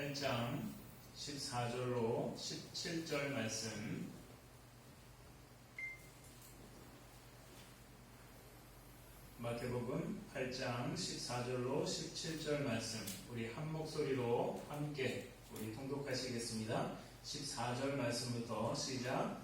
8장 14절로 17절 말씀, 마태복음 8장 14절로 17절 말씀, 우리 한 목소리로 함께 우리 통독하시겠습니다. 14절 말씀부터 시작.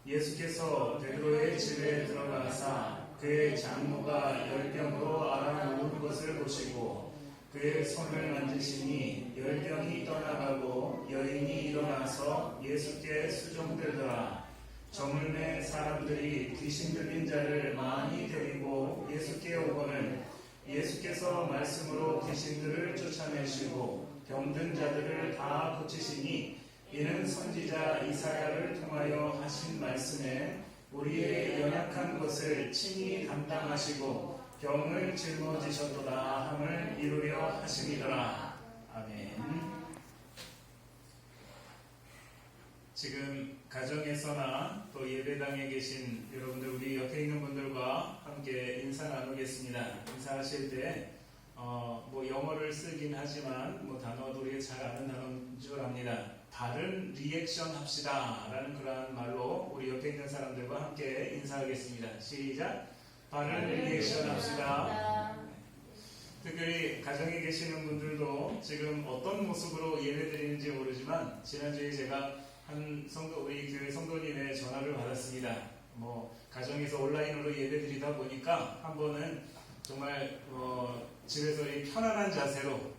예수께서 베드로의 집에 들어가사 그의 장모가 열병으로 앓아누운 것을 보시고 그의 손을 만지시니 열병이 떠나가고 여인이 일어나서 예수께 수종들더라. 저물매 사람들이 귀신 들린 자를 많이 데리고 예수께 오거늘 예수께서 말씀으로 귀신들을 쫓아내시고 병든 자들을 다 고치시니 이는 선지자 이사야를 통하여 하신 말씀에 우리의 연약한 것을 친히 담당하시고 병을 짊어지셨도다 함을 이루려 하심이더라. 아멘. 지금 가정에서나 또 예배당에 계신 여러분들, 우리 옆에 있는 분들과 함께 인사 나누겠습니다. 인사하실 때 영어를 쓰긴 하지만 단어도 우리가 잘 아는 단어인 줄 압니다. 바른 리액션 합시다 라는 그러한 말로 우리 옆에 있는 사람들과 함께 인사하겠습니다. 시작. 바른 리액션 합시다. 특별히 가정에 계시는 분들도 지금 어떤 모습으로 예배 드리는지 모르지만 지난주에 제가 한 우리 교회 성도님의 전화를 받았습니다. 가정에서 온라인으로 예배 드리다 보니까 한 번은 정말 집에서 이 편안한 자세로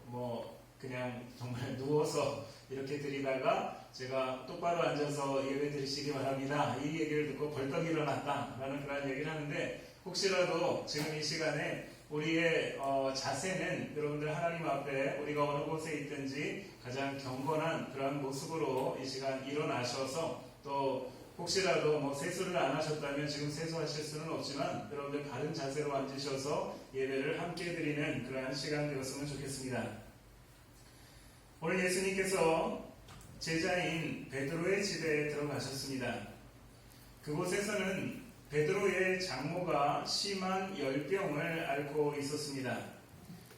그냥 정말 누워서 이렇게 드리다가 제가 똑바로 앉아서 예배 드리시기 바랍니다. 이 얘기를 듣고 벌떡 일어났다 라는 그런 얘기를 하는데, 혹시라도 지금 이 시간에 우리의 자세는 여러분들 하나님 앞에 우리가 어느 곳에 있든지 가장 경건한 그런 모습으로 이 시간 일어나셔서, 또 혹시라도 세수를 안 하셨다면 지금 세수하실 수는 없지만 여러분들 바른 자세로 앉으셔서 예배를 함께 드리는 그러한 시간 되었으면 좋겠습니다. 오늘 예수님께서 제자인 베드로의 집에 들어가셨습니다. 그곳에서는 베드로의 장모가 심한 열병을 앓고 있었습니다.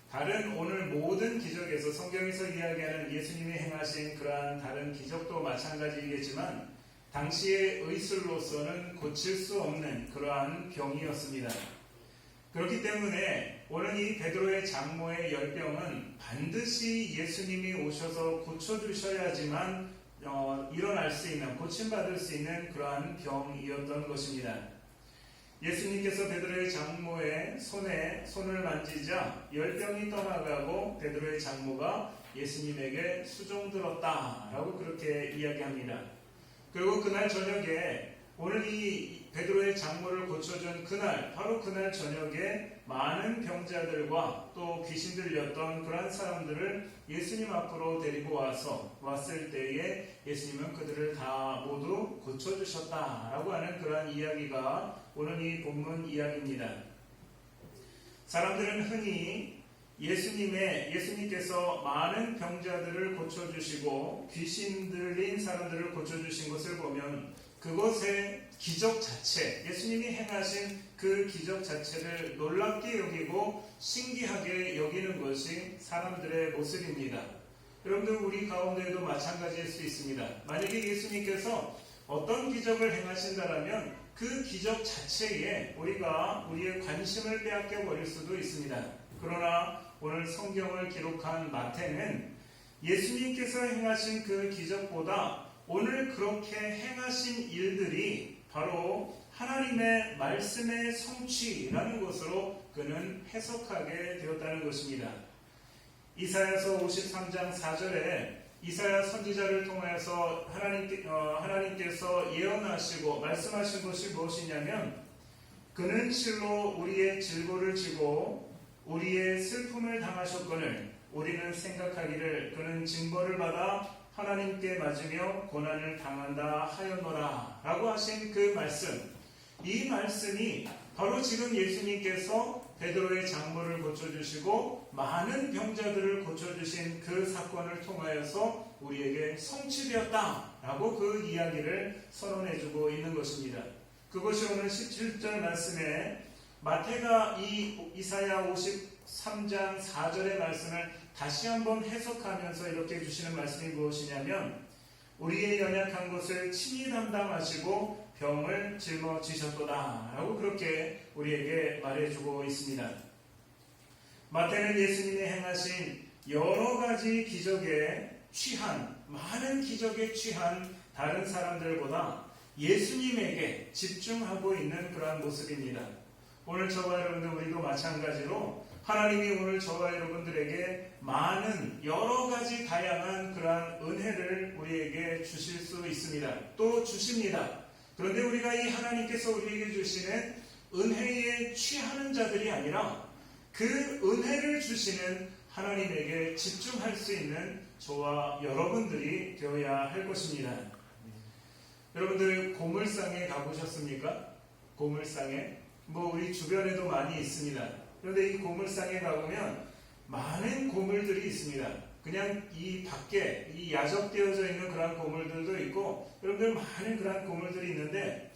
다른 오늘 모든 기적에서 성경에서 이야기하는 예수님이 행하신 그러한 다른 기적도 마찬가지이겠지만 당시의 의술로서는 고칠 수 없는 그러한 병이었습니다. 그렇기 때문에 오늘 이 베드로의 장모의 열병은 반드시 예수님이 오셔서 고쳐주셔야지만 일어날 수 있는, 고침받을 수 있는 그러한 병이었던 것입니다. 예수님께서 베드로의 장모의 손을 만지자 열병이 떠나가고 베드로의 장모가 예수님에게 수종들었다라고 그렇게 이야기합니다. 그리고 그날 저녁에 오늘 이 베드로의 장모를 고쳐준 그날, 바로 그날 저녁에 많은 병자들과 또 귀신 들렸던 그러한 사람들을 예수님 앞으로 데리고 왔을 때에 예수님은 그들을 다 모두 고쳐주셨다라고 하는 그러한 이야기가 오늘 이 본문 이야기입니다. 사람들은 흔히 예수님께서 많은 병자들을 고쳐주시고 귀신 들린 사람들을 고쳐주신 것을 보면 그것의 기적 자체, 예수님이 행하신 그 기적 자체를 놀랍게 여기고 신기하게 여기는 것이 사람들의 모습입니다. 여러분들, 우리 가운데도 마찬가지일 수 있습니다. 만약에 예수님께서 어떤 기적을 행하신다라면 그 기적 자체에 우리의 관심을 빼앗겨 버릴 수도 있습니다. 그러나 오늘 성경을 기록한 마태는 예수님께서 행하신 그 기적보다 오늘 그렇게 행하신 일들이 바로 하나님의 말씀의 성취라는 것으로 그는 해석하게 되었다는 것입니다. 이사야서 53장 4절에 이사야 선지자를 통해서 하나님께서 예언하시고 말씀하신 것이 무엇이냐면, 그는 실로 우리의 질고를 지고 우리의 슬픔을 당하셨거늘 우리는 생각하기를 그는 징벌을 받아 하나님께 맞으며 고난을 당한다 하였노라 라고 하신 그 말씀, 이 말씀이 바로 지금 예수님께서 베드로의 장모를 고쳐주시고 많은 병자들을 고쳐주신 그 사건을 통하여서 우리에게 성취되었다라고 그 이야기를 선언해주고 있는 것입니다. 그것이 오늘 17절 말씀에 마태가 이 이사야 3장 4절의 말씀을 다시 한번 해석하면서 이렇게 주시는 말씀이 무엇이냐면 우리의 연약한 것을 친히 담당하시고 병을 짊어지셨도다 라고 그렇게 우리에게 말해주고 있습니다. 마태는 예수님이 행하신 여러 가지 기적에 취한, 많은 기적에 취한 다른 사람들보다 예수님에게 집중하고 있는 그러한 모습입니다. 오늘 저와 여러분들 우리도 마찬가지로 하나님이 오늘 저와 여러분들에게 많은 여러 가지 다양한 그러한 은혜를 우리에게 주실 수 있습니다. 또 주십니다. 그런데 우리가 이 하나님께서 우리에게 주시는 은혜에 취하는 자들이 아니라 그 은혜를 주시는 하나님에게 집중할 수 있는 저와 여러분들이 되어야 할 것입니다. 여러분들 고물상에 가보셨습니까? 고물상에? 우리 주변에도 많이 있습니다. 그런데 이 고물상에 가보면 많은 고물들이 있습니다. 그냥 이 밖에 이 야적되어져 있는 그런 고물들도 있고 여러분들 많은 그런 고물들이 있는데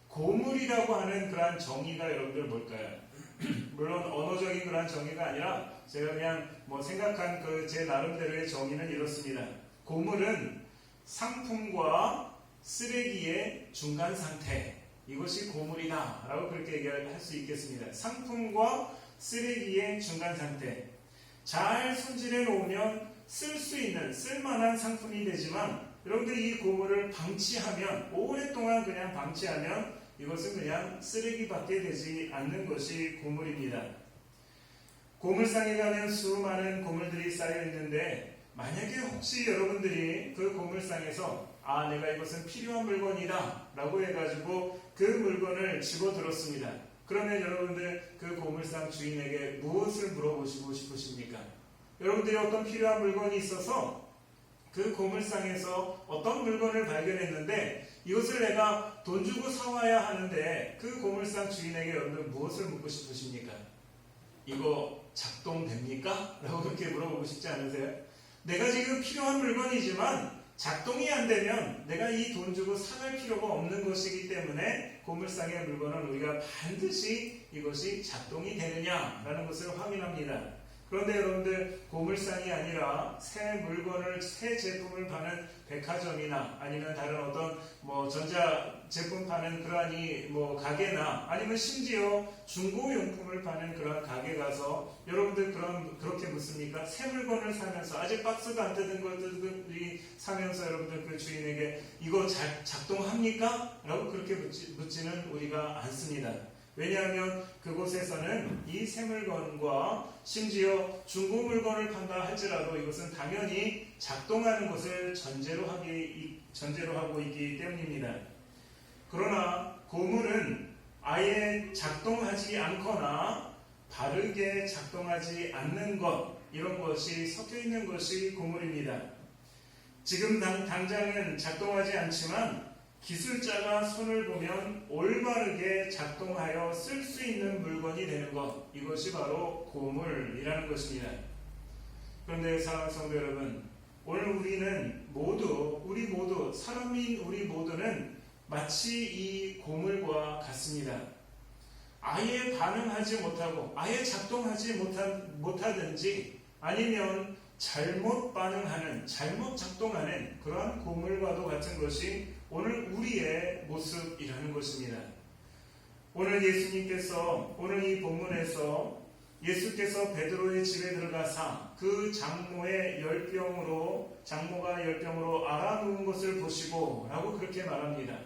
고물이라고 하는 그런 정의가 여러분들 뭘까요? 물론 언어적인 그런 정의가 아니라 제가 그냥 생각한 그 제 나름대로의 정의는 이렇습니다. 고물은 상품과 쓰레기의 중간 상태, 이것이 고물이다 라고 그렇게 얘기할 수 있겠습니다. 상품과 쓰레기의 중간 상태. 잘 손질해 놓으면 쓸 수 있는 쓸만한 상품이 되지만 여러분들이 이 고물을 방치하면 오랫동안 그냥 방치하면 이것은 그냥 쓰레기밖에 되지 않는 것이 고물입니다. 고물상에 가면 수많은 고물들이 쌓여 있는데 만약에 혹시 여러분들이 그 고물상에서 내가 이것은 필요한 물건이다 라고 해가지고 그 물건을 집어들었습니다. 그러면 여러분들 그 고물상 주인에게 무엇을 물어보시고 싶으십니까? 여러분들이 어떤 필요한 물건이 있어서 그 고물상에서 어떤 물건을 발견했는데 이것을 내가 돈 주고 사와야 하는데 그 고물상 주인에게 여러분들 무엇을 묻고 싶으십니까? 이거 작동됩니까? 라고 그렇게 물어보고 싶지 않으세요? 내가 지금 필요한 물건이지만 작동이 안 되면 내가 이 돈 주고 사갈 필요가 없는 것이기 때문에 고물상의 물건은 우리가 반드시 이것이 작동이 되느냐라는 것을 확인합니다. 그런데 여러분들 고물상이 아니라 새 제품을 파는 백화점이나 아니면 다른 어떤 전자 제품 파는 그러한 가게나 아니면 심지어 중고용품을 파는 그런 가게 가서 여러분들 그렇게 묻습니까? 새 물건을 사면서 아직 박스가 안 뜯은 것들이 사면서 여러분들 그 주인에게 이거 작동합니까? 라고 그렇게 묻지는 우리가 않습니다. 왜냐하면 그곳에서는 이 새 물건과 심지어 중고 물건을 판다 할지라도 이것은 당연히 작동하는 것을 전제로 하고 있기 때문입니다. 그러나 고물은 아예 작동하지 않거나 바르게 작동하지 않는 것, 이런 것이 섞여 있는 것이 고물입니다. 지금 당장은 작동하지 않지만 기술자가 손을 보면 올바르게 작동하여 쓸 수 있는 물건이 되는 것, 이것이 바로 고물이라는 것입니다. 그런데 사랑하는 성도 여러분, 오늘 우리 모두 사람인 우리 모두는 마치 이 고물과 같습니다. 아예 반응하지 못하고 아예 작동하지 못하든지 아니면 잘못 반응하는, 잘못 작동하는 그러한 고물과도 같은 것이 오늘 우리의 모습이라는 것입니다. 오늘 예수님께서 오늘 이 본문에서 예수께서 베드로의 집에 들어가사 그 장모가 열병으로 앓아누운 것을 보시고 라고 그렇게 말합니다.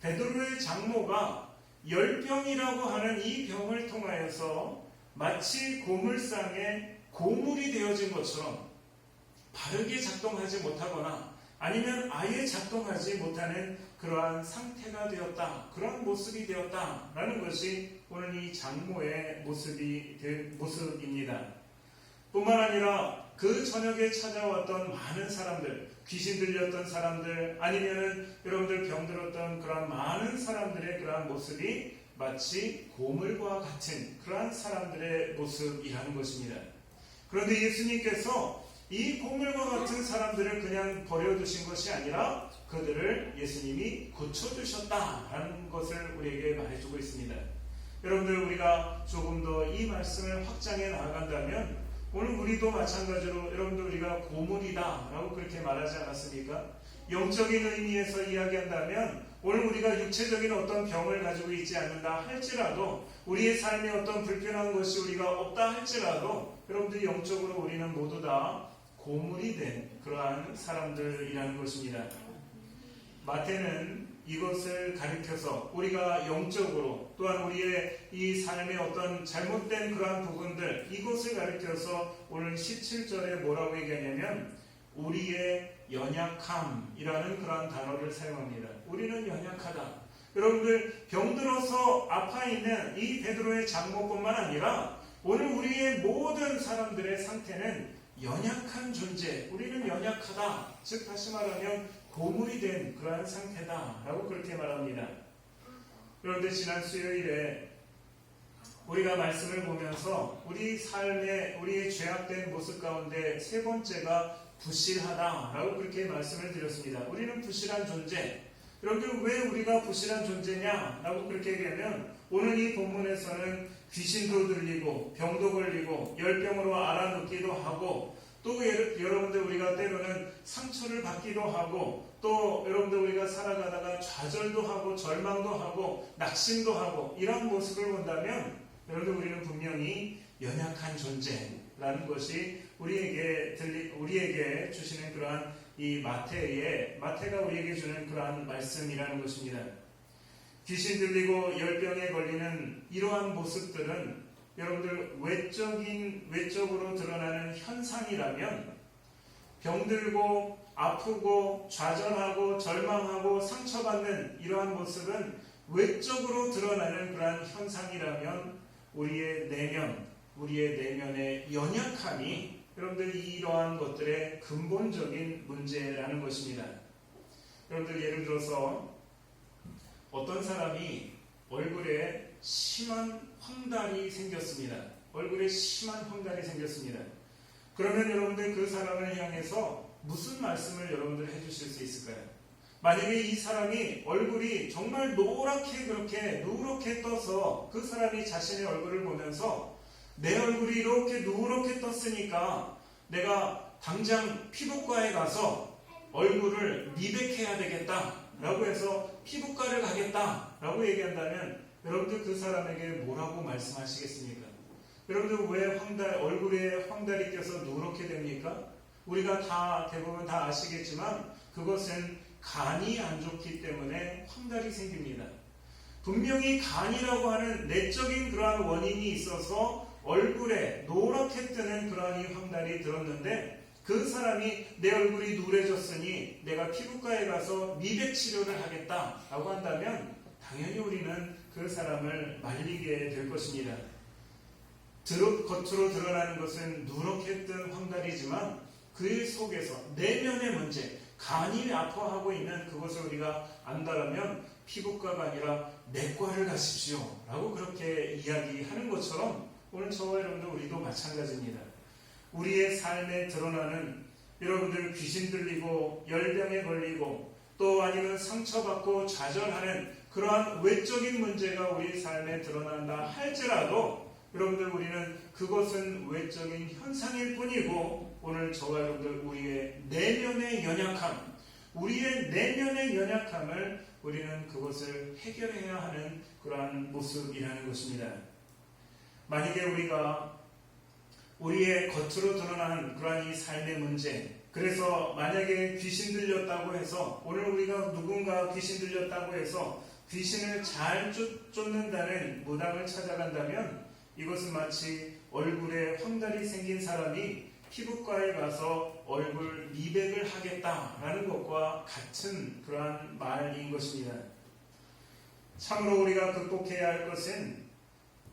베드로의 장모가 열병이라고 하는 이 병을 통하여서 마치 고물상에 고물이 되어진 것처럼 바르게 작동하지 못하거나 아니면 아예 작동하지 못하는 그러한 상태가 되었다, 그러한 모습이 되었다라는 것이 오늘 이 장모의 모습입니다. 뿐만 아니라 그 저녁에 찾아왔던 많은 사람들, 귀신 들렸던 사람들, 아니면은 여러분들 병들었던 그러한 많은 사람들의 그러한 모습이 마치 고물과 같은 그러한 사람들의 모습이라는 것입니다. 그런데 예수님께서 이 고물과 같은 사람들을 그냥 버려두신 것이 아니라 그들을 예수님이 고쳐주셨다라는 것을 우리에게 말해주고 있습니다. 여러분들 우리가 조금 더 이 말씀을 확장해 나아간다면 오늘 우리도 마찬가지로 여러분들 우리가 고물이다 라고 그렇게 말하지 않았습니까? 영적인 의미에서 이야기한다면 오늘 우리가 육체적인 어떤 병을 가지고 있지 않는다 할지라도 우리의 삶에 어떤 불편한 것이 우리가 없다 할지라도 여러분들 영적으로 우리는 모두 다 고물이 된 그러한 사람들이라는 것입니다. 마태는 이것을 가리켜서 우리가 영적으로 또한 우리의 이 삶의 어떤 잘못된 그러한 부분들 이것을 가리켜서 오늘 17절에 뭐라고 얘기하냐면 우리의 연약함이라는 그러한 단어를 사용합니다. 우리는 연약하다. 여러분들 병들어서 아파 있는 이 베드로의 장모뿐만 아니라 오늘 우리의 모든 사람들의 상태는 연약한 존재, 우리는 연약하다. 즉 다시 말하면 고물이 된 그러한 상태다 라고 그렇게 말합니다. 그런데 지난 수요일에 우리가 말씀을 보면서 우리 삶의 우리의 죄악된 모습 가운데 세 번째가 부실하다 라고 그렇게 말씀을 드렸습니다. 우리는 부실한 존재. 여러분들 왜 우리가 부실한 존재냐 라고 그렇게 얘기하면 오늘 이 본문에서는 귀신도 들리고 병도 걸리고 열병으로 알아눕기도 하고 또 여러분들 우리가 때로는 상처를 받기도 하고 또 여러분들 우리가 살아가다가 좌절도 하고 절망도 하고 낙심도 하고 이런 모습을 본다면 여러분들 우리는 분명히 연약한 존재라는 것이 우리에게 주시는 그러한 이 마태가 우리에게 주는 그러한 말씀이라는 것입니다. 귀신 들리고 열병에 걸리는 이러한 모습들은 여러분들 외적으로 드러나는 현상이라면 병들고 아프고 좌절하고 절망하고 상처받는 이러한 모습은 외적으로 드러나는 그러한 현상이라면 우리의 내면의 연약함이 여러분들 이러한 것들의 근본적인 문제라는 것입니다. 여러분들 예를 들어서 어떤 사람이 얼굴에 심한 황달이 생겼습니다. 그러면 여러분들 그 사람을 향해서 무슨 말씀을 여러분들 해주실 수 있을까요? 만약에 이 사람이 얼굴이 정말 누렇게 떠서 그 사람이 자신의 얼굴을 보면서 내 얼굴이 이렇게 누렇게 떴으니까 내가 당장 피부과에 가서 얼굴을 미백해야 되겠다 라고 해서 피부과를 가겠다 라고 얘기한다면 여러분들 그 사람에게 뭐라고 말씀하시겠습니까? 여러분들 왜 얼굴에 황달이 껴서 누렇게 됩니까? 우리가 대부분 다 아시겠지만 그것은 간이 안 좋기 때문에 황달이 생깁니다. 분명히 간이라고 하는 내적인 그러한 원인이 있어서 얼굴에 노랗게 뜨는 그러한 이 황달이 들었는데 그 사람이 내 얼굴이 누래졌으니 내가 피부과에 가서 미백 치료를 하겠다라고 한다면 당연히 우리는 그 사람을 말리게 될 것입니다. 겉으로 드러나는 것은 누렇게 뜬 황달이지만 그 속에서 내면의 문제, 간이 아파하고 있는 그것을 우리가 안다라면 피부과가 아니라 내과를 가십시오 라고 그렇게 이야기하는 것처럼 오늘 저와 여러분들 우리도 마찬가지입니다. 우리의 삶에 드러나는 여러분들 귀신 들리고 열병에 걸리고 또 아니면 상처받고 좌절하는 그러한 외적인 문제가 우리 삶에 드러난다 할지라도 여러분들 우리는 그것은 외적인 현상일 뿐이고 오늘 저와 여러분들 우리의 내면의 연약함을 우리는 그것을 해결해야 하는 그러한 모습이라는 것입니다. 만약에 우리가 우리의 겉으로 드러나는 그러한 이 삶의 문제, 그래서 만약에 귀신 들렸다고 해서 오늘 우리가 누군가 귀신 들렸다고 해서 귀신을 잘 쫓는다는 무당을 찾아간다면 이것은 마치 얼굴에 황달이 생긴 사람이 피부과에 가서 얼굴 미백을 하겠다라는 것과 같은 그러한 말인 것입니다. 참으로 우리가 극복해야 할 것은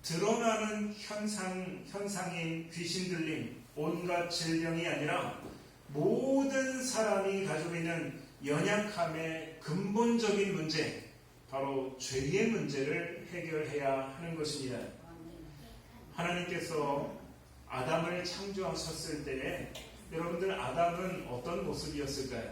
드러나는 현상인 귀신 들림, 온갖 질병이 아니라 모든 사람이 가지고 있는 연약함의 근본적인 문제, 바로 죄의 문제를 해결해야 하는 것입니다. 하나님께서 아담을 창조하셨을 때에 여러분들 아담은 어떤 모습이었을까요?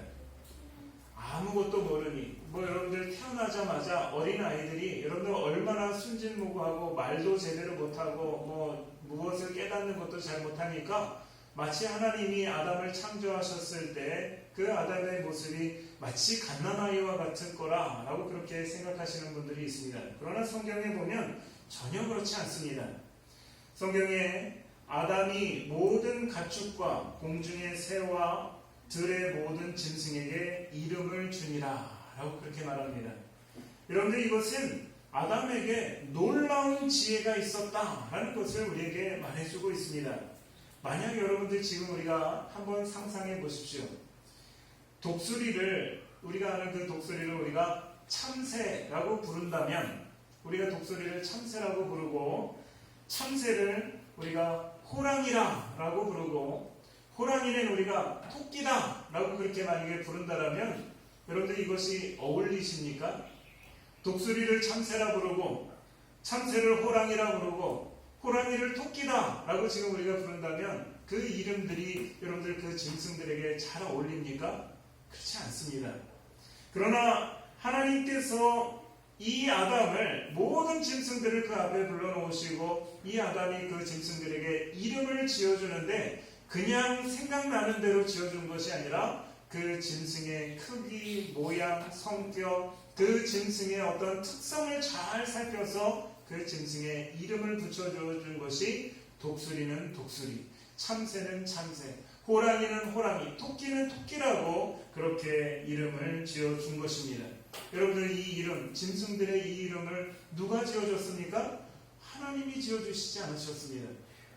아무것도 모르니 여러분들 태어나자마자 어린 아이들이 여러분들 얼마나 순진무구하고 말도 제대로 못하고 무엇을 깨닫는 것도 잘 못하니까 마치 하나님이 아담을 창조하셨을 때 그 아담의 모습이 마치 갓난아이와 같을 거라라고 그렇게 생각하시는 분들이 있습니다. 그러나 성경에 보면 전혀 그렇지 않습니다. 성경에 아담이 모든 가축과 공중의 새와 들의 모든 짐승에게 이름을 주니라 라고 그렇게 말합니다. 여러분들 이것은 아담에게 놀라운 지혜가 있었다라는 것을 우리에게 말해주고 있습니다. 만약 여러분들 지금 우리가 한번 상상해 보십시오. 독수리를 우리가 아는 그 독수리를 우리가 참새라고 부른다면 우리가 독수리를 참새라고 부르고 참새를 우리가 호랑이라고 부르고 호랑이는 우리가 토끼다라고 그렇게 만약에 부른다라면 여러분들 이것이 어울리십니까? 독수리를 참새라 부르고 참새를 호랑이라 부르고 호랑이를 토끼다라고 지금 우리가 부른다면 그 이름들이 여러분들 그 짐승들에게 잘 어울립니까? 그렇지 않습니다. 그러나 하나님께서 이 아담을 모든 짐승들을 그 앞에 불러놓으시고 이 아담이 그 짐승들에게 이름을 지어주는데 그냥 생각나는 대로 지어준 것이 아니라 그 짐승의 크기, 모양, 성격, 그 짐승의 어떤 특성을 잘 살펴서 그 짐승의 이름을 붙여준 것이 독수리는 독수리, 참새는 참새, 호랑이는 호랑이, 토끼는 토끼라고 그렇게 이름을 지어준 것입니다. 여러분들 이 이름, 짐승들의 이 이름을 누가 지어줬습니까? 하나님이 지어주시지 않으셨습니다.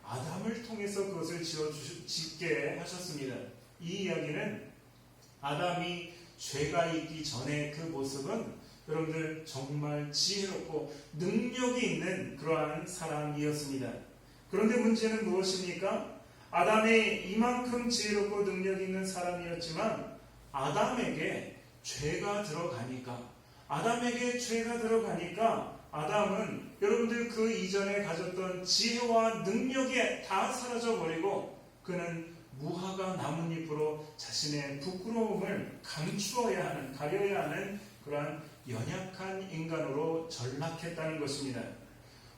아담을 통해서 그것을 짓게 하셨습니다. 이 이야기는 아담이 죄가 있기 전에 그 모습은 여러분들 정말 지혜롭고 능력이 있는 그러한 사람이었습니다. 그런데 문제는 무엇입니까? 아담이 이만큼 지혜롭고 능력 있는 사람이었지만 아담에게 죄가 들어가니까 아담은 여러분들 그 이전에 가졌던 지혜와 능력이 다 사라져버리고 그는 무화과 나뭇잎으로 자신의 부끄러움을 가려야 하는 그러한 연약한 인간으로 전락했다는 것입니다.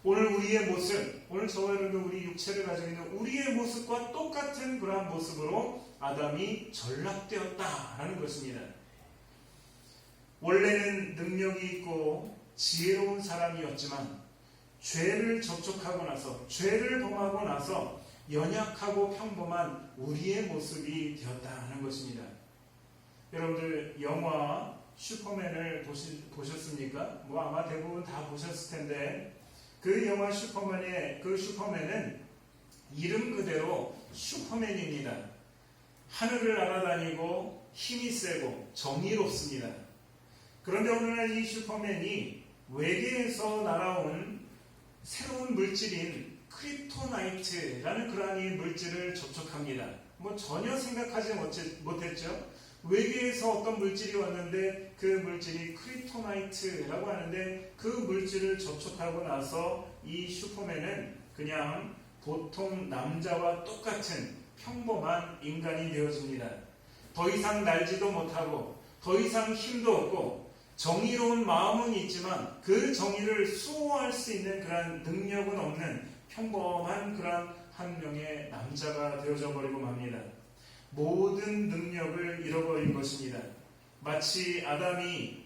오늘 우리의 모습, 오늘 저와 여러분들 우리 육체를 가지고 있는 우리의 모습과 똑같은 그러한 모습으로 아담이 전락되었다라는 것입니다. 원래는 능력이 있고 지혜로운 사람이었지만 죄를 접촉하고 나서 죄를 범하고 나서 연약하고 평범한 우리의 모습이 되었다는 것입니다. 여러분들 영화 슈퍼맨을 보셨습니까? 아마 대부분 다 보셨을 텐데 그 영화 슈퍼맨은 이름 그대로 슈퍼맨입니다. 하늘을 날아다니고 힘이 세고 정의롭습니다. 그런데 오늘날 이 슈퍼맨이 외계에서 날아온 새로운 물질인 크립토나이트라는 그러한 이 물질을 접촉합니다. 전혀 생각하지 못했죠. 외계에서 어떤 물질이 왔는데 그 물질이 크립토나이트라고 하는데 그 물질을 접촉하고 나서 이 슈퍼맨은 그냥 보통 남자와 똑같은 평범한 인간이 되어집니다. 더 이상 날지도 못하고 더 이상 힘도 없고 정의로운 마음은 있지만 그 정의를 수호할 수 있는 그런 능력은 없는 평범한 그런 한 명의 남자가 되어져 버리고 맙니다. 모든 능력을 잃어버린 것입니다. 마치 아담이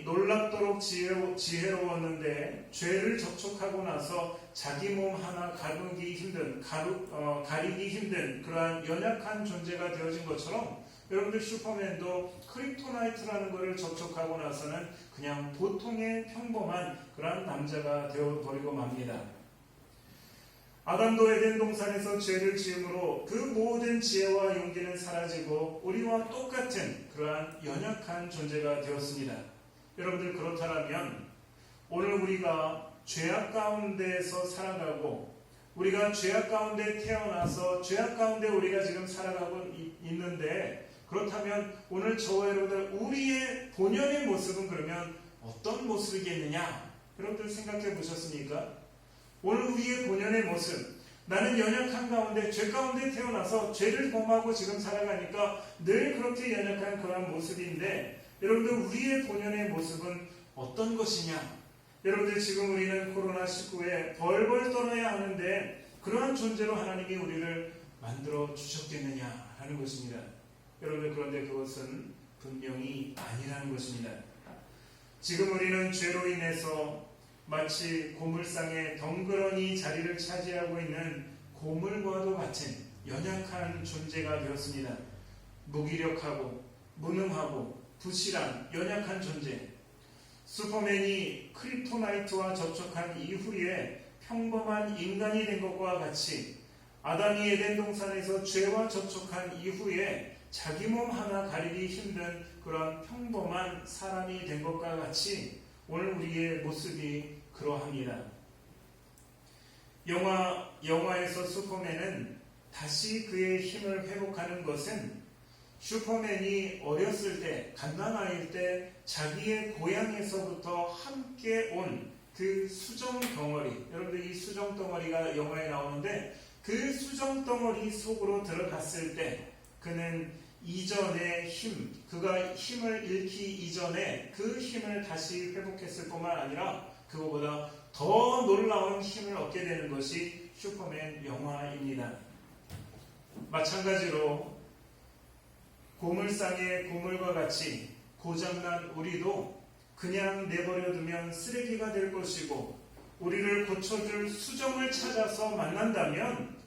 놀랍도록 지혜로웠는데 죄를 접촉하고 나서 자기 몸 하나 가리기 힘든 그러한 연약한 존재가 되어진 것처럼 여러분들 슈퍼맨도 크립토나이트라는 것을 접촉하고 나서는 그냥 보통의 평범한 그러한 남자가 되어버리고 맙니다. 아담도 에덴 동산에서 죄를 지음으로 그 모든 지혜와 용기는 사라지고 우리와 똑같은 그러한 연약한 존재가 되었습니다. 여러분들 그렇다면 오늘 우리가 죄악 가운데에서 살아가고 우리가 죄악 가운데 태어나서 죄악 가운데 우리가 지금 살아가고 있는데 그렇다면 오늘 저와 여러분들 우리의 본연의 모습은 그러면 어떤 모습이겠느냐? 여러분들 생각해 보셨습니까? 오늘 우리의 본연의 모습, 나는 연약한 가운데 죄 가운데 태어나서 죄를 범하고 지금 살아가니까 늘 그렇게 연약한 그런 모습인데 여러분들 우리의 본연의 모습은 어떤 것이냐? 여러분들 지금 우리는 코로나19에 벌벌 떨어야 하는데 그러한 존재로 하나님이 우리를 만들어 주셨겠느냐 하는 것입니다. 여러분들 그런데 그것은 분명히 아니라는 것입니다. 지금 우리는 죄로 인해서 마치 고물상에 덩그러니 자리를 차지하고 있는 고물과도 같은 연약한 존재가 되었습니다. 무기력하고 무능하고 부실한 연약한 존재. 슈퍼맨이 크립토나이트와 접촉한 이후에 평범한 인간이 된 것과 같이 아담이 에덴 동산에서 죄와 접촉한 이후에 자기 몸 하나 가리기 힘든 그런 평범한 사람이 된 것과 같이 오늘 우리의 모습이 그러합니다. 영화에서 슈퍼맨은 다시 그의 힘을 회복하는 것은 슈퍼맨이 어렸을 때, 갓난아이일 때 자기의 고향에서부터 함께 온 그 수정 덩어리, 여러분들 이 수정 덩어리가 영화에 나오는데 그 수정 덩어리 속으로 들어갔을 때 그는 이전의 힘, 그가 힘을 잃기 이전에 그 힘을 다시 회복했을 뿐만 아니라 그거보다 더 놀라운 힘을 얻게 되는 것이 슈퍼맨 영화입니다. 마찬가지로 고물상의 고물과 같이 고장난 우리도 그냥 내버려두면 쓰레기가 될 것이고 우리를 고쳐줄 수정을 찾아서 만난다면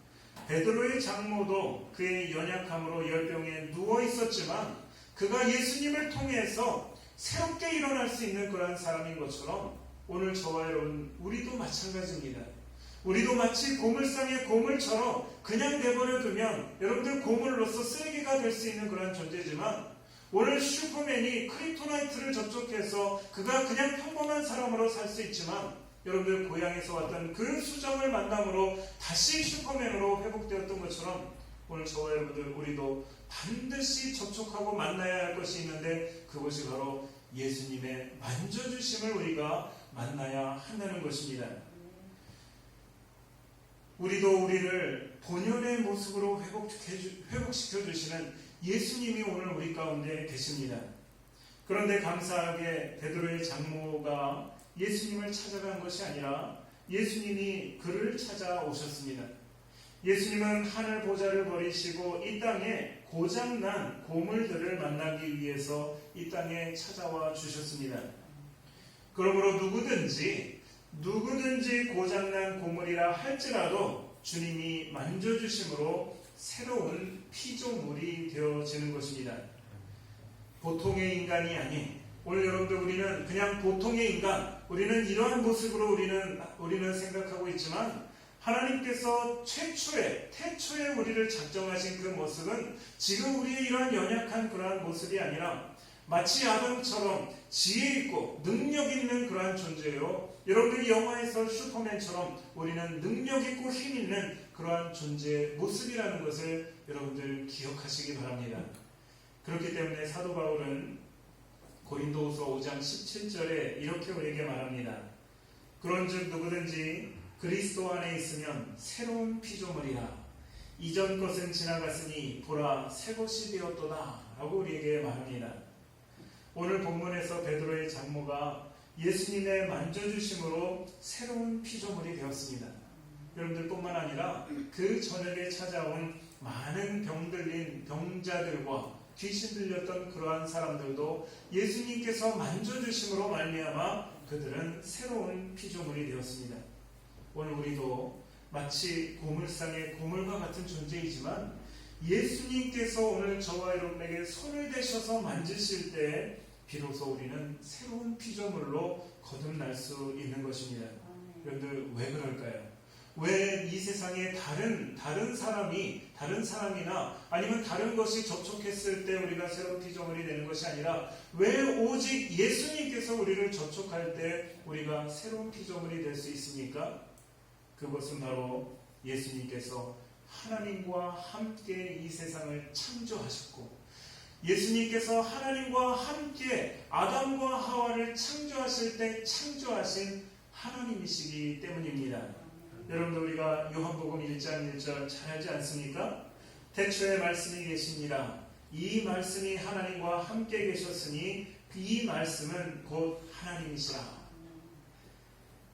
베드로의 장모도 그의 연약함으로 열병에 누워 있었지만 그가 예수님을 통해서 새롭게 일어날 수 있는 그러한 사람인 것처럼 오늘 저와 여러분 우리도 마찬가지입니다. 우리도 마치 고물상의 고물처럼 그냥 내버려두면 여러분들 고물로서 쓰레기가 될 수 있는 그런 존재지만 오늘 슈퍼맨이 크립토나이트를 접촉해서 그가 그냥 평범한 사람으로 살 수 있지만 여러분들 고향에서 왔던 그 수정을 만남으로 다시 슈퍼맨으로 회복되었던 것처럼 오늘 저와 여러분들 우리도 반드시 접촉하고 만나야 할 것이 있는데 그것이 바로 예수님의 만져주심을 우리가 만나야 한다는 것입니다. 우리도 우리를 본연의 모습으로 회복시켜 주시는 예수님이 오늘 우리 가운데 계십니다. 그런데 감사하게 베드로의 장모가 예수님을 찾아간 것이 아니라 예수님이 그를 찾아오셨습니다. 예수님은 하늘 보좌를 버리시고 이 땅에 고장난 고물들을 만나기 위해서 이 땅에 찾아와 주셨습니다. 그러므로 누구든지 고장난 고물이라 할지라도 주님이 만져주심으로 새로운 피조물이 되어지는 것입니다. 보통의 인간이 아닌 오늘 여러분들 우리는 그냥 보통의 인간, 우리는 이러한 모습으로 우리는 생각하고 있지만 하나님께서 태초에 우리를 작정하신 그 모습은 지금 우리의 이러한 연약한 그러한 모습이 아니라 마치 아담처럼 지혜 있고 능력 있는 그러한 존재요. 여러분들 영화에서 슈퍼맨처럼 우리는 능력 있고 힘 있는 그러한 존재의 모습이라는 것을 여러분들 기억하시기 바랍니다. 그렇기 때문에 사도 바울은 고린도후서 5장 17절에 이렇게 우리에게 말합니다. 그런즉 누구든지 그리스도 안에 있으면 새로운 피조물이라 이전 것은 지나갔으니 보라 새 것이 되었도다 라고 우리에게 말합니다. 오늘 본문에서 베드로의 장모가 예수님의 만져주심으로 새로운 피조물이 되었습니다. 여러분들 뿐만 아니라 그 저녁에 찾아온 많은 병들린 병자들과 귀신 들렸던 그러한 사람들도 예수님께서 만져주심으로 말미암아 그들은 새로운 피조물이 되었습니다. 오늘 우리도 마치 고물상의 고물과 같은 존재이지만 예수님께서 오늘 저와 여러분에게 손을 대셔서 만지실 때 비로소 우리는 새로운 피조물로 거듭날 수 있는 것입니다. 여러분들 왜 그럴까요? 왜 이 세상에 다른 사람이나 아니면 다른 것이 접촉했을 때 우리가 새로운 피조물이 되는 것이 아니라 왜 오직 예수님께서 우리를 접촉할 때 우리가 새로운 피조물이 될 수 있습니까? 그것은 바로 예수님께서 하나님과 함께 이 세상을 창조하셨고 예수님께서 하나님과 함께 아담과 하와를 창조하실 때 창조하신 하나님이시기 때문입니다. 여러분들 우리가 요한복음 1장 1절 잘 알지 않습니까? 태초에 말씀이 계십니다. 이 말씀이 하나님과 함께 계셨으니 이 말씀은 곧 하나님이시라.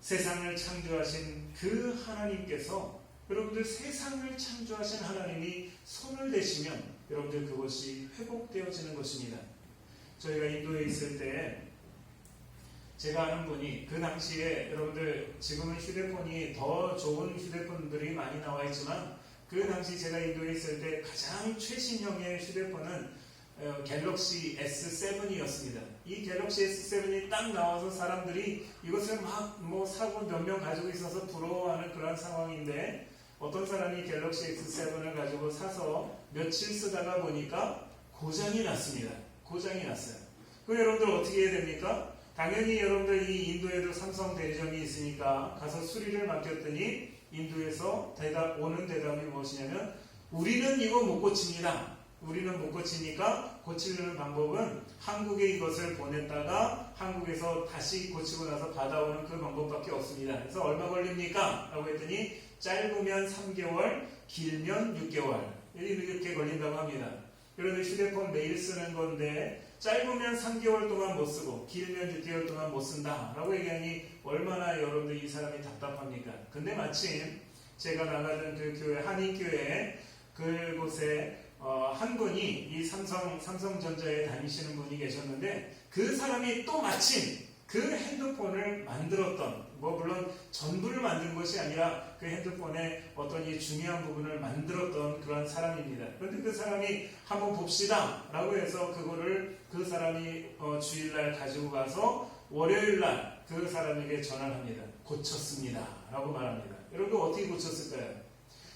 세상을 창조하신 그 하나님께서 여러분들 세상을 창조하신 하나님이 손을 대시면 여러분들 그것이 회복되어지는 것입니다. 저희가 인도에 있을 때 제가 아는 분이 그 당시에 여러분들 지금은 휴대폰이 더 좋은 휴대폰들이 많이 나와 있지만 그 당시 제가 인도에 있을 때 가장 최신형의 휴대폰은 갤럭시 S7이었습니다. 이 갤럭시 S7이 딱 나와서 사람들이 이것을 막 사고 몇 명 가지고 있어서 부러워하는 그런 상황인데 어떤 사람이 갤럭시 S7을 가지고 사서 며칠 쓰다가 보니까 고장이 났습니다. 고장이 났어요. 그럼 여러분들 어떻게 해야 됩니까? 당연히 여러분들 이 인도에도 삼성 대리점이 있으니까 가서 수리를 맡겼더니 인도에서 오는 대답이 무엇이냐면 우리는 이거 못 고칩니다. 우리는 못 고치니까 고치려는 방법은 한국에 이것을 보냈다가 한국에서 다시 고치고 나서 받아오는 그 방법밖에 없습니다. 그래서 얼마 걸립니까? 라고 했더니 짧으면 3개월, 길면 6개월 이렇게 걸린다고 합니다. 여러분들 휴대폰 매일 쓰는 건데 짧으면 3개월 동안 못 쓰고 길면 6개월 동안 못 쓴다 라고 얘기하니 얼마나 여러분들 이 사람이 답답합니까? 근데 마침 제가 나가던 그 교회 한인교회 그곳에 한 분이 이 삼성전자에 다니시는 분이 계셨는데 그 사람이 또 마침 그 핸드폰을 만들었던 물론 전부를 만든 것이 아니라 그 핸드폰의 어떤 이 중요한 부분을 만들었던 그런 사람입니다. 그런데 그 사람이 한번 봅시다 라고 해서 그거를 그 사람이 주일날 가지고 가서 월요일날 그 사람에게 전화를 합니다. 고쳤습니다 라고 말합니다. 여러분 어떻게 고쳤을까요?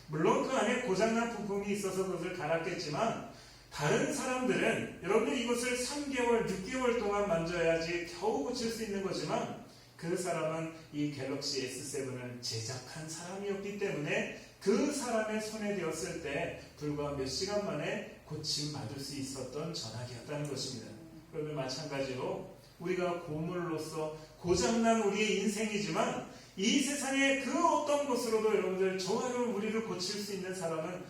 물론 그 안에 고장난 부품이 있어서 그것을 갈았겠지만 다른 사람들은 여러분들 이것을 3개월, 6개월 동안 만져야지 겨우 고칠 수 있는 거지만 그 사람은 이 갤럭시 S7을 제작한 사람이었기 때문에 그 사람의 손에 되었을 때 불과 몇 시간 만에 고침받을 수 있었던 전화기였다는 것입니다. 그러면 마찬가지로 우리가 고물로서 고장난 우리의 인생이지만 이 세상의 그 어떤 것으로도 여러분들 저와 우리를 고칠 수 있는 사람은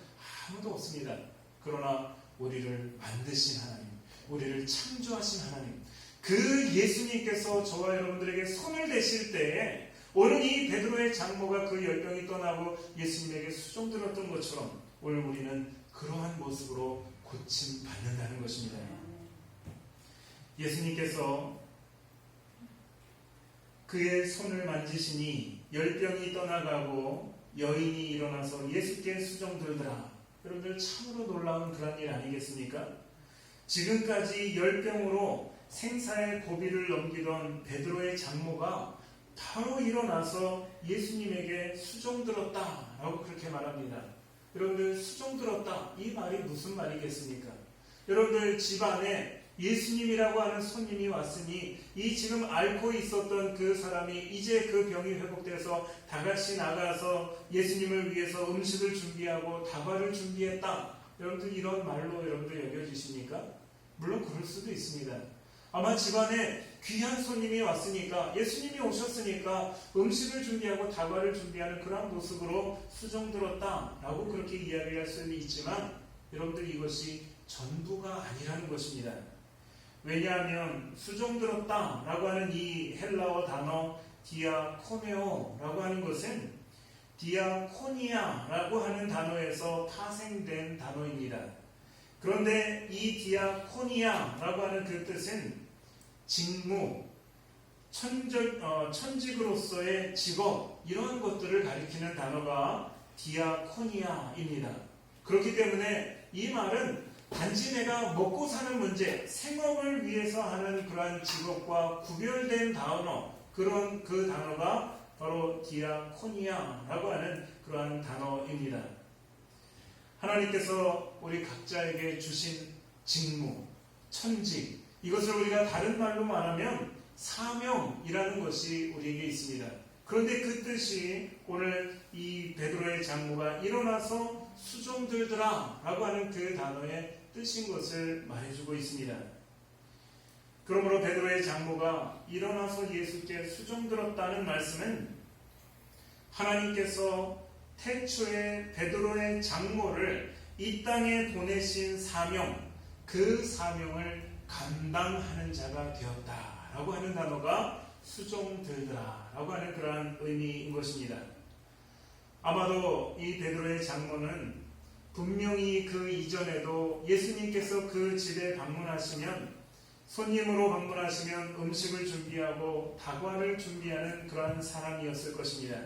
아무도 없습니다. 그러나 우리를 만드신 하나님, 우리를 창조하신 하나님, 그 예수님께서 저와 여러분들에게 손을 대실 때에 오늘 이 베드로의 장모가 그 열병이 떠나고 예수님에게 수종 들었던 것처럼 오늘 우리는 그러한 모습으로 고침 받는다는 것입니다. 예수님께서 그의 손을 만지시니 열병이 떠나가고 여인이 일어나서 예수께 수종들더라. 여러분들 참으로 놀라운 그런 일 아니겠습니까? 지금까지 열병으로 생사의 고비를 넘기던 베드로의 장모가 바로 일어나서 예수님에게 수종들었다라고 그렇게 말합니다. 여러분들 수종들었다 이 말이 무슨 말이겠습니까? 여러분들 집안에 예수님이라고 하는 손님이 왔으니 이 지금 앓고 있었던 그 사람이 이제 그 병이 회복돼서 다같이 나가서 예수님을 위해서 음식을 준비하고 다과를 준비했다. 여러분들 이런 말로 여러분들 여겨지십니까? 물론 그럴 수도 있습니다. 아마 집안에 귀한 손님이 왔으니까 예수님이 오셨으니까 음식을 준비하고 다과를 준비하는 그런 모습으로 수종들었다라고 그렇게 이야기할 수는 있지만 여러분들 이것이 전부가 아니라는 것입니다. 왜냐하면 수종들었다라고 하는 이 헬라어 단어 디아코네오라고 하는 것은 디아코니아라고 하는 단어에서 파생된 단어입니다. 그런데 이 디아코니아라고 하는 그 뜻은 직무, 천직으로서의 직업 이러한 것들을 가리키는 단어가 디아코니아입니다. 그렇기 때문에 이 말은 단지 내가 먹고 사는 문제, 생업을 위해서 하는 그러한 직업과 구별된 단어, 그런 그 단어가 바로 디아코니아라고 하는 그러한 단어입니다. 하나님께서 우리 각자에게 주신 직무, 천직, 이것을 우리가 다른 말로 말하면 사명이라는 것이 우리에게 있습니다. 그런데 그 뜻이 오늘 이 베드로의 장모가 일어나서 수종들더라 라고 하는 그 단어의 뜻인 것을 말해주고 있습니다. 그러므로 베드로의 장모가 일어나서 예수께 수종들었다는 말씀은 하나님께서 태초에 베드로의 장모를 이 땅에 보내신 사명, 그 사명을 감당하는 자가 되었다라고 하는 단어가 수종들더라라고 하는 그러한 의미인 것입니다. 아마도 이 베드로의 장모는 분명히 그 이전에도 예수님께서 그 집에 방문하시면, 손님으로 방문하시면 음식을 준비하고 다과를 준비하는 그러한 사람이었을 것입니다.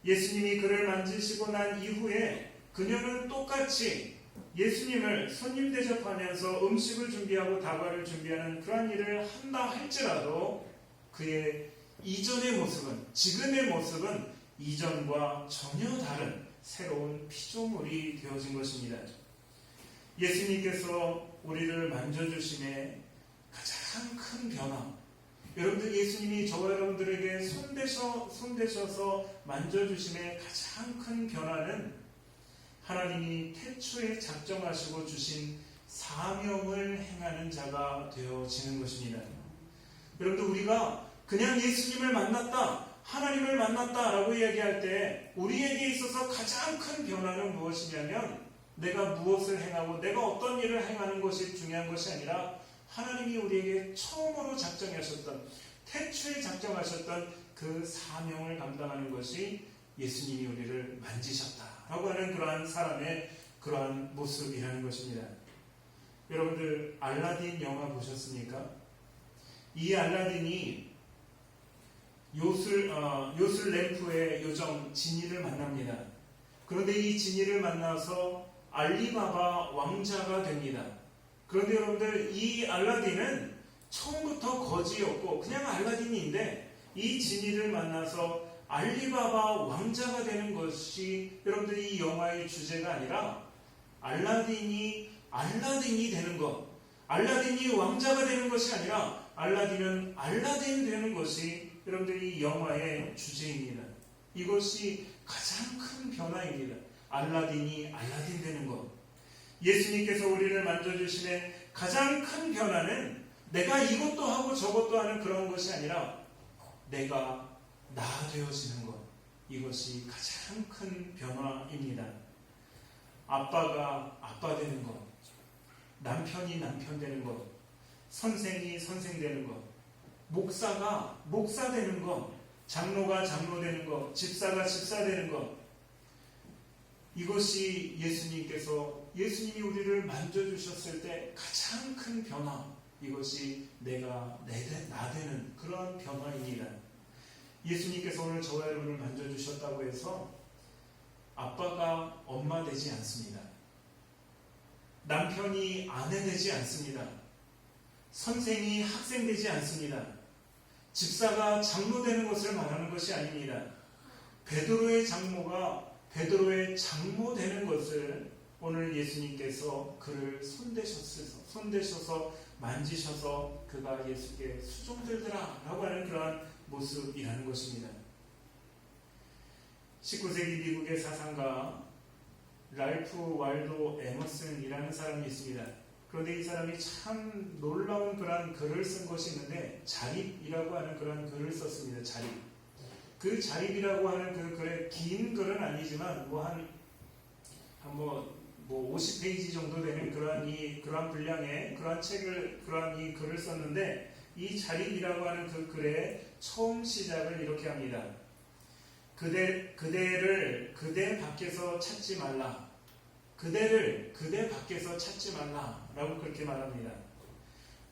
예수님이 그를 만지시고 난 이후에 그녀는 똑같이 예수님을 손님 대접하면서 음식을 준비하고 다과를 준비하는 그러한 일을 한다 할지라도 그의 이전의 모습은, 지금의 모습은 이전과 전혀 다른 새로운 피조물이 되어진 것입니다. 예수님께서 우리를 만져주심에 가장 큰 변화, 여러분들 예수님이 저와 여러분들에게 손대셔서 만져주심의 가장 큰 변화는 하나님이 태초에 작정하시고 주신 사명을 행하는 자가 되어지는 것입니다. 여러분들 우리가 그냥 예수님을 만났다, 하나님을 만났다라고 이야기할 때 우리에게 있어서 가장 큰 변화는 무엇이냐면, 내가 무엇을 행하고 내가 어떤 일을 행하는 것이 중요한 것이 아니라 하나님이 우리에게 처음으로 작정하셨던, 태초에 작정하셨던 그 사명을 감당하는 것이 예수님이 우리를 만지셨다라고 하는 그러한 사람의 그러한 모습이라는 것입니다. 여러분들 알라딘 영화 보셨습니까? 이 알라딘이 요술 램프의 요정 지니를 만납니다. 그런데 이 지니를 만나서 알리바바 왕자가 됩니다. 그런데 여러분들 이 알라딘은 처음부터 거지였고 그냥 알라딘인데, 이 지니를 만나서 알리바바 왕자가 되는 것이 여러분들 이 영화의 주제가 아니라 알라딘이 되는 것, 알라딘이 왕자가 되는 것이 아니라 알라딘은 알라딘 되는 것이 여러분들 이 영화의 주제입니다. 이것이 가장 큰 변화입니다. 알라딘이 알라딘 되는 것. 예수님께서 우리를 만져주심의 가장 큰 변화는 내가 이것도 하고 저것도 하는 그런 것이 아니라 내가 나 되어지는 것. 이것이 가장 큰 변화입니다. 아빠가 아빠 되는 것, 남편이 남편 되는 것, 선생이 선생 되는 것, 목사가 목사 되는 것, 장로가 장로 되는 것, 집사가 집사 되는 것. 이것이 예수님이 우리를 만져주셨을 때 가장 큰 변화, 이것이 내가 나 되는 그런 변화입니다. 예수님께서 오늘 저와 여러분을 만져주셨다고 해서 아빠가 엄마 되지 않습니다. 남편이 아내 되지 않습니다. 선생이 학생 되지 않습니다. 집사가 장로 되는 것을 말하는 것이 아닙니다. 베드로의 장모가 베드로의 장모 되는 것을 오늘 예수님께서 그를 손대셔서 만지셔서 그가 예수께 수종들더라 라고 하는 그러한 모습이라는 것입니다. 19세기 미국의 사상가 랄프 waldo 에머슨이라는 사람이 있습니다. 그런데 이 사람이 참 놀라운 그런 글을 쓴 것이 있는데, 자립이라고 하는 그런 글을 썼습니다. 자립. 그 자립이라고 하는 그 글의 긴 글은 아니지만 한 50페이지 정도 되는 그러한 분량의 그러한 이 글을 썼는데, 이 자립이라고 하는 그 글의 처음 시작을 이렇게 합니다. 그대를 그대 밖에서 찾지 말라. 그대를 그대 밖에서 찾지 말라 라고 그렇게 말합니다.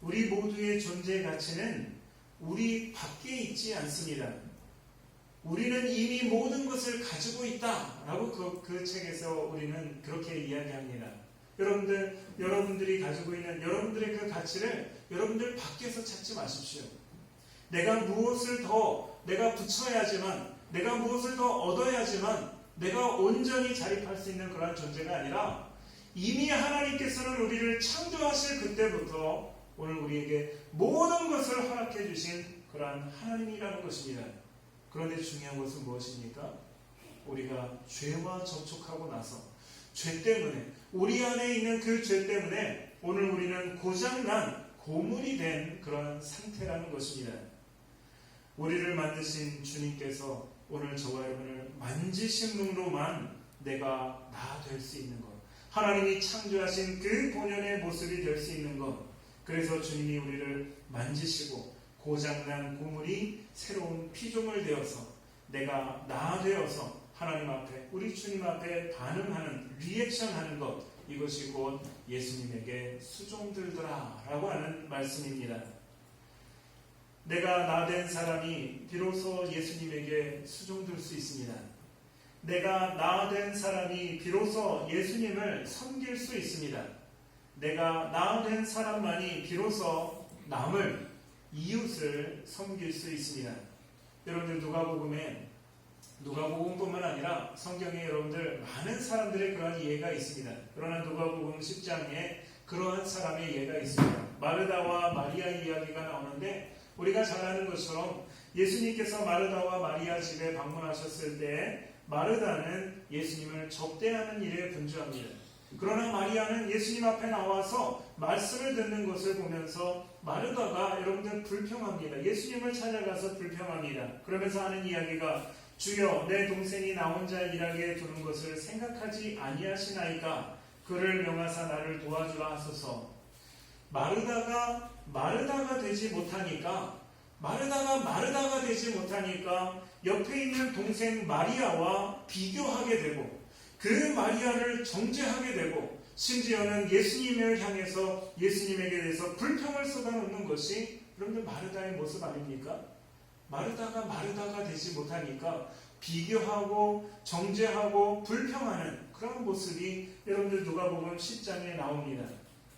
우리 모두의 존재 가치는 우리 밖에 있지 않습니다. 우리는 이미 모든 것을 가지고 있다 라고 그 책에서 우리는 그렇게 이야기합니다. 여러분들이 가지고 있는 여러분들의 그 가치를 여러분들 밖에서 찾지 마십시오. 내가 무엇을 더 내가 붙여야지만, 내가 무엇을 더 얻어야지만 내가 온전히 자립할 수 있는 그런 존재가 아니라, 이미 하나님께서는 우리를 창조하실 그때부터 오늘 우리에게 모든 것을 허락해 주신 그러한 하나님이라는 것입니다. 그런데 중요한 것은 무엇입니까? 우리가 죄와 접촉하고 나서 죄 때문에, 우리 안에 있는 그 죄 때문에 오늘 우리는 고장난 고물이 된 그런 상태라는 것입니다. 우리를 만드신 주님께서 오늘 저와 여러분을 만지심으로만 내가 나 될 수 있는 것, 하나님이 창조하신 그 본연의 모습이 될 수 있는 것, 그래서 주님이 우리를 만지시고 고장난 고물이 새로운 피조물 되어서 내가 나 되어서 하나님 앞에, 우리 주님 앞에 반응하는, 리액션하는 것, 이것이 곧 예수님에게 수종들더라 라고 하는 말씀입니다. 내가 나 된 사람이 비로소 예수님에게 수종들 수 있습니다. 내가 나 된 사람이 비로소 예수님을 섬길 수 있습니다. 내가 나 된 사람만이 비로소 남을, 이웃을 섬길 수 있습니다. 여러분들 누가복음뿐만 아니라 성경에 여러분들 많은 사람들의 그러한 예가 있습니다. 그러나 누가복음 10장에 그러한 사람의 예가 있습니다. 마르다와 마리아 이야기가 나오는데, 우리가 잘 아는 것처럼 예수님께서 마르다와 마리아 집에 방문하셨을 때 마르다는 예수님을 접대하는 일에 분주합니다. 그러나 마리아는 예수님 앞에 나와서 말씀을 듣는 것을 보면서 마르다가 여러분들 불평합니다. 예수님을 찾아가서 불평합니다. 그러면서 하는 이야기가, 주여, 내 동생이 나 혼자 일하게 두는 것을 생각하지 아니하시나이까? 그를 명하사 나를 도와주라 하소서. 마르다가 되지 못하니까, 옆에 있는 동생 마리아와 비교하게 되고, 그 마리아를 정죄하게 되고, 심지어는 예수님을 향해서 예수님에게 대해서 불평을 쏟아놓는 것이 여러분들 마르다의 모습 아닙니까? 마르다가 되지 못하니까 비교하고 정죄하고 불평하는 그런 모습이 여러분들 누가복음 10장에 나옵니다.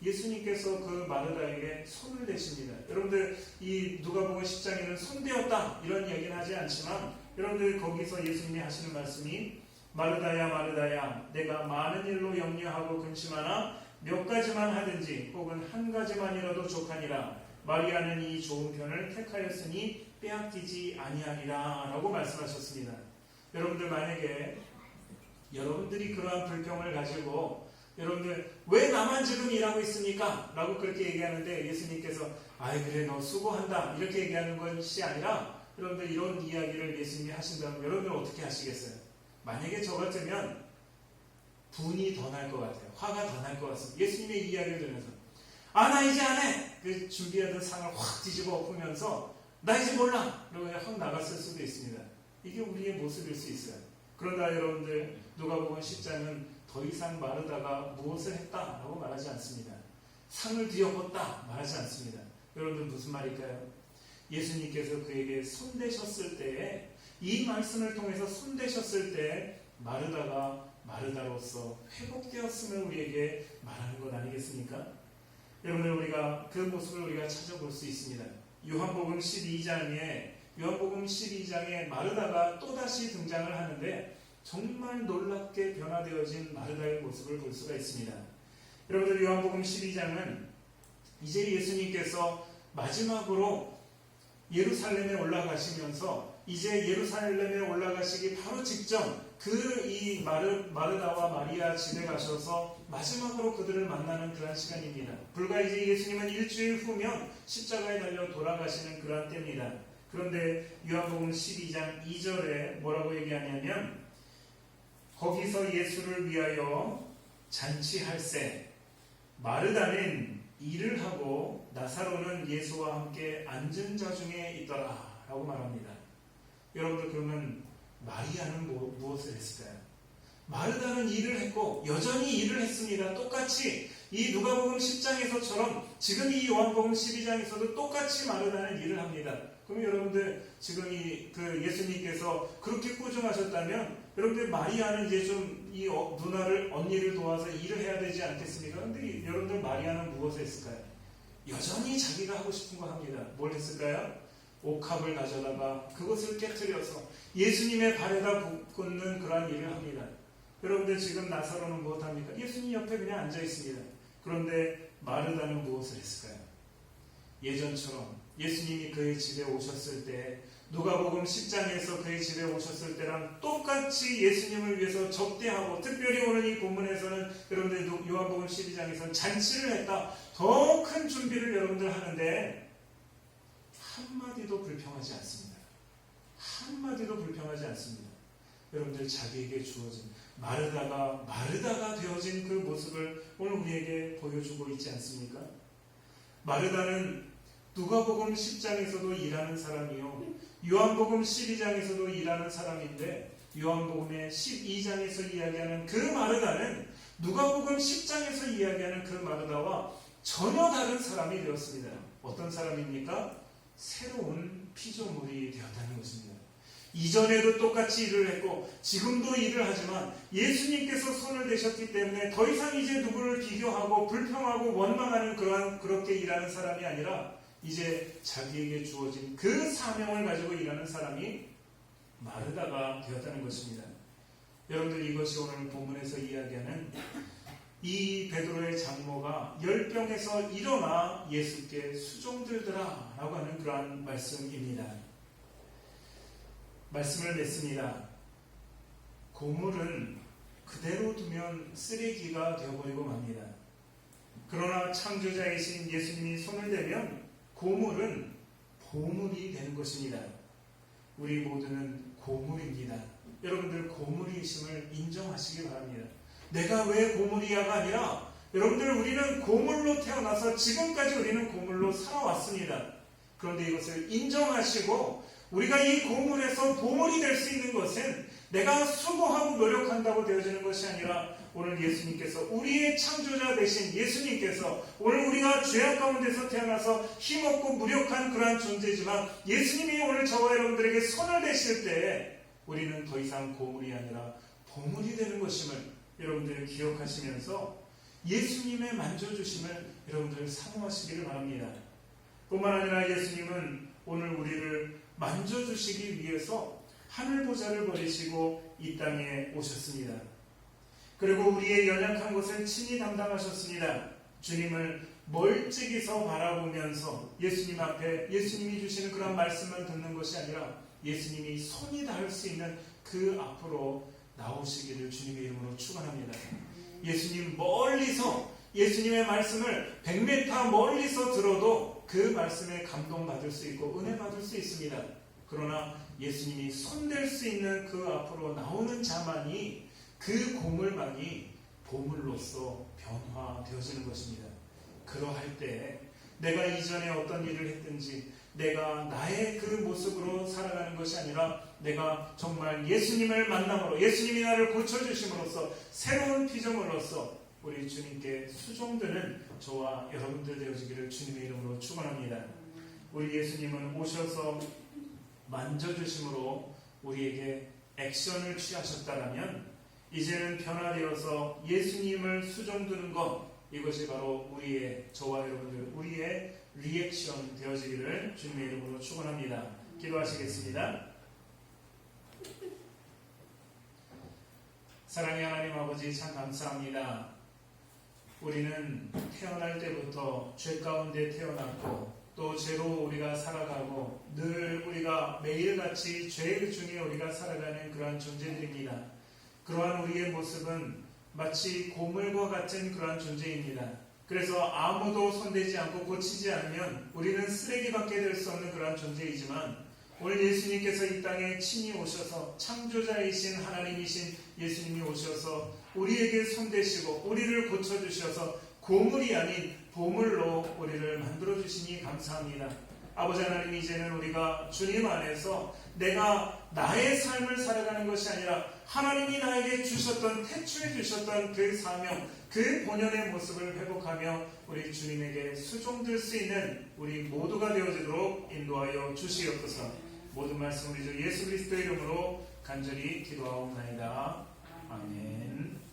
예수님께서 그 마르다에게 손을 대십니다. 여러분들 이 누가복음 10장에는 손대었다 이런 이야기는 하지 않지만, 여러분들 거기서 예수님이 하시는 말씀이, 마르다야 마르다야, 내가 많은 일로 염려하고 근심하나 몇 가지만 하든지 혹은 한 가지만이라도 족하니라. 마리아는 이 좋은 편을 택하였으니 빼앗기지 아니하리라 라고 말씀하셨습니다. 여러분들 만약에 여러분들이 그러한 불평을 가지고 여러분들 왜 나만 지금 일하고 있습니까? 라고 그렇게 얘기하는데 예수님께서 아이 그래 너 수고한다 이렇게 얘기하는 것이 아니라, 여러분들 이런 이야기를 예수님이 하신다면 여러분들 어떻게 하시겠어요? 만약에 저 같으면 분이 더 날 것 같아요. 화가 더 날 것 같습니다. 예수님의 이야기를 들으면서 나 이제 안 해! 그 준비하던 상을 확 뒤집어 엎으면서 나 이제 몰라! 그러고 확 나갔을 수도 있습니다. 이게 우리의 모습일 수 있어요. 그런가 여러분들 누가복음 10장은 더 이상 마르다가 무엇을 했다라고 말하지 않습니다. 상을 뒤엎었다 말하지 않습니다. 여러분들 무슨 말일까요? 예수님께서 그에게 손대셨을 때에, 이 말씀을 통해서 손대셨을 때 마르다가 마르다로서 회복되었음을 우리에게 말하는 것 아니겠습니까? 여러분들 우리가 그 모습을 우리가 찾아볼 수 있습니다. 요한복음 12장에 마르다가 또다시 등장을 하는데 정말 놀랍게 변화되어진 마르다의 모습을 볼 수가 있습니다. 여러분들 요한복음 12장은 이제 예수님께서 마지막으로 예루살렘에 올라가시면서, 이제 예루살렘에 올라가시기 바로 직전 이 마르다와 마리아 집에 가셔서 마지막으로 그들을 만나는 그런 시간입니다. 불과 이제 예수님은 일주일 후면 십자가에 달려 돌아가시는 그런 때입니다. 그런데 요한복음 12장 2절에 뭐라고 얘기하냐면, 거기서 예수를 위하여 잔치할세 마르다는 일을 하고 나사로는 예수와 함께 앉은 자 중에 있더라 라고 말합니다. 여러분들 그러면 마리아는 무엇을 했을까요? 마르다는 일을 했고 여전히 일을 했습니다. 똑같이 이 누가복음 10장에서처럼 지금 이 요한복음 12장에서도 똑같이 마르다는 일을 합니다. 그럼 여러분들 지금 예수님께서 그렇게 꾸중하셨다면 여러분들 마리아는 이제 좀 이 누나를, 언니를 도와서 일을 해야 되지 않겠습니까? 그런데 여러분들 마리아는 무엇을 했을까요? 여전히 자기가 하고 싶은 거 합니다. 뭘 했을까요? 옥합을 가져다가 그것을 깨트려서 예수님의 발에다 꽂는 그러한 일을 합니다. 여러분들 지금 나사로는 무엇합니까? 예수님 옆에 그냥 앉아 있습니다. 그런데 마르다는 무엇을 했을까요? 예전처럼 예수님이 그의 집에 오셨을 때, 누가복음 10장에서 그의 집에 오셨을 때랑 똑같이 예수님을 위해서 접대하고, 특별히 오늘 이 본문에서는 여러분들 요한복음 12장에서는 잔치를 했다. 더 큰 준비를 여러분들 하는데 한마디도 불평하지 않습니다. 한마디도 불평하지 않습니다. 여러분들 자기에게 주어진 마르다가 되어진 그 모습을 오늘 우리에게 보여주고 있지 않습니까? 마르다는 누가복음 10장에서도 일하는 사람이요, 요한복음 12장에서도 일하는 사람인데, 요한복음의 12장에서 이야기하는 그 마르다는 누가복음 10장에서 이야기하는 그 마르다와 전혀 다른 사람이 되었습니다. 어떤 사람입니까? 새로운 피조물이 되었다는 것입니다. 이전에도 똑같이 일을 했고 지금도 일을 하지만 예수님께서 손을 대셨기 때문에 더 이상 이제 누구를 비교하고 불평하고 원망하는 그렇게 일하는 사람이 아니라 이제 자기에게 주어진 그 사명을 가지고 일하는 사람이 마르다가 되었다는 것입니다. 여러분들, 이것이 오늘 본문에서 이야기하는 이 베드로의 장모가 열병에서 일어나 예수께 수종들더라 라고 하는 그러한 말씀입니다. 말씀을 맺습니다. 고물은 그대로 두면 쓰레기가 되어버리고 맙니다. 그러나 창조자이신 예수님이 손을 대면 고물은 보물이 되는 것입니다. 우리 모두는 고물입니다. 여러분들, 고물이심을 인정하시기 바랍니다. 내가 왜 고물이야가 아니라 여러분들, 우리는 고물로 태어나서 지금까지 우리는 고물로 살아왔습니다. 그런데 이것을 인정하시고 우리가 이 고물에서 보물이 될 수 있는 것은 내가 수고하고 노력한다고 되어지는 것이 아니라 오늘 예수님께서, 우리의 창조자 되신 예수님께서, 오늘 우리가 죄악 가운데서 태어나서 힘없고 무력한 그러한 존재지만 예수님이 오늘 저와 여러분들에게 손을 대실 때 우리는 더 이상 고물이 아니라 보물이 되는 것임을 여러분들 기억하시면서 예수님의 만져주심을 여러분들 사모하시기를 바랍니다. 뿐만 아니라 예수님은 오늘 우리를 만져주시기 위해서 하늘보좌를 버리시고 이 땅에 오셨습니다. 그리고 우리의 연약한 것을 친히 담당하셨습니다. 주님을 멀찍이서 바라보면서 예수님 앞에 예수님이 주시는 그런 말씀만 듣는 것이 아니라 예수님이 손이 닿을 수 있는 그 앞으로 나오시기를 주님의 이름으로 축원합니다. 예수님 멀리서 예수님의 말씀을 100m 멀리서 들어도 그 말씀에 감동받을 수 있고 은혜 받을 수 있습니다. 그러나 예수님이 손댈 수 있는 그 앞으로 나오는 자만이, 그 고물만이 보물로서 변화되어지는 것입니다. 그러할 때 내가 이전에 어떤 일을 했든지 내가 나의 그 모습으로 살아가는 것이 아니라 내가 정말 예수님을 만남으로, 예수님이 나를 고쳐주심으로써 새로운 피조물로서 우리 주님께 수종드는 저와 여러분들 되어지기를 주님의 이름으로 축원합니다. 우리 예수님은 오셔서 만져주심으로 우리에게 액션을 취하셨다면 이제는 변화되어서 예수님을 수종드는 것, 이것이 바로 우리의, 저와 여러분들, 우리의 리액션 되어지기를 주님의 이름으로 축원합니다. 기도하시겠습니다. 사랑의 하나님 아버지, 참 감사합니다. 우리는 태어날 때부터 죄 가운데 태어났고 또 죄로 우리가 살아가고 늘 우리가 매일같이 죄 중에 우리가 살아가는 그러한 존재들입니다. 그러한 우리의 모습은 마치 고물과 같은 그러한 존재입니다. 그래서 아무도 손대지 않고 고치지 않으면 우리는 쓰레기밖에 될 수 없는 그러한 존재이지만 오늘 예수님께서 이 땅에 친히 오셔서, 창조자이신 하나님이신 예수님이 오셔서 우리에게 손대시고 우리를 고쳐주셔서 고물이 아닌 보물로 우리를 만들어주시니 감사합니다. 아버지 하나님, 이제는 우리가 주님 안에서 내가 나의 삶을 살아가는 것이 아니라 하나님이 나에게 주셨던, 태초에 주셨던 그 사명, 그 본연의 모습을 회복하며 우리 주님에게 수종들 수 있는 우리 모두가 되어지도록 인도하여 주시옵소서. 모든 말씀 우리 주 예수 그리스도의 이름으로 간절히 기도하옵나이다. 아멘.